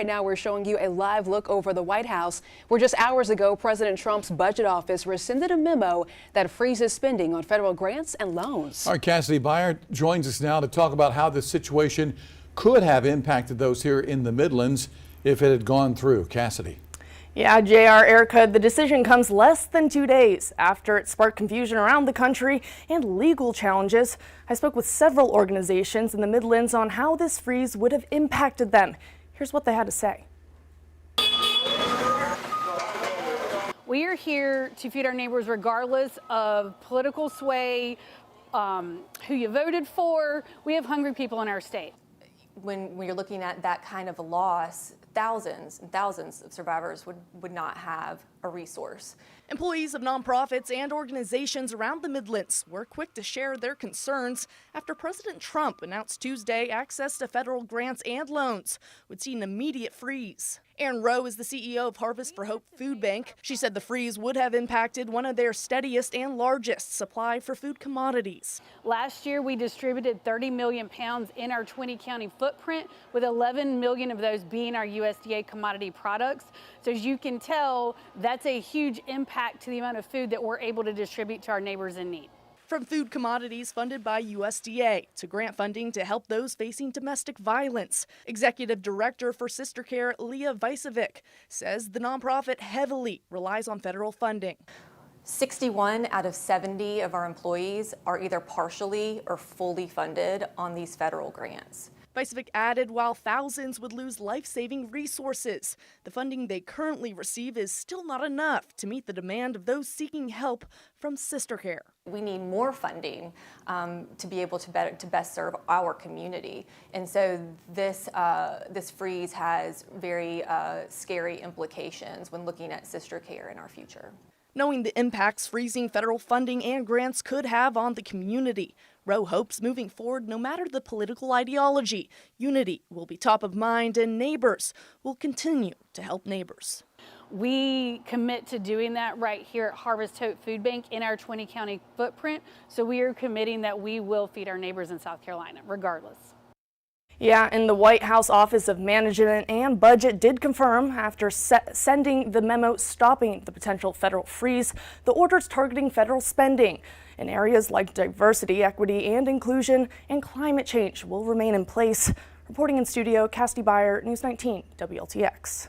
Right now, we're showing you a live look over the White House, where just hours ago, President Trump's budget office rescinded a memo that freezes spending on federal grants and loans. All right, Cassidy Byer joins us now to talk about how this situation could have impacted those here in the Midlands if it had gone through. Cassidy. Yeah, JR, Erica, the decision comes less than 2 days after it sparked confusion around the country and legal challenges. I spoke with several organizations in the Midlands on how this freeze would have impacted them. Here's what they had to say. We are here to feed our neighbors regardless of political sway, who you voted for. We have hungry people in our state. When you're looking at that kind of a loss, thousands and thousands of survivors would not have a resource. Employees of nonprofits and organizations around the Midlands were quick to share their concerns after President Trump announced Tuesday access to federal grants and loans would see an immediate freeze. Erin Rowe is the CEO of Harvest for Hope Food Bank. She said the freeze would have impacted one of their steadiest and largest supply for food commodities. Last year, we distributed 30 million pounds in our 20-county footprint, with 11 million of those being our USDA commodity products. So as you can tell, that's a huge impact to the amount of food that we're able to distribute to our neighbors in need. From food commodities funded by USDA to grant funding to help those facing domestic violence. Executive Director for Sister Care, Leah Vicevic, says the nonprofit heavily relies on federal funding. 61 out of 70 of our employees are either partially or fully funded on these federal grants. Vicevic added while thousands would lose life-saving resources, the funding they currently receive is still not enough to meet the demand of those seeking help from Sister Care. We need more funding to be able to best serve our community. And so this freeze has very scary implications when looking at Sister Care in our future. Knowing the impacts freezing federal funding and grants could have on the community, Rowe hopes moving forward, no matter the political ideology, unity will be top of mind and neighbors will continue to help neighbors. We commit to doing that right here at Harvest Hope Food Bank in our 20-county footprint. So we are committing that we will feed our neighbors in South Carolina, regardless. Yeah, and the White House Office of Management and Budget did confirm after sending the memo stopping the potential federal freeze, the orders targeting federal spending in areas like diversity, equity, and inclusion and climate change will remain in place. Reporting in studio, Cassidy Byer, News 19 WLTX.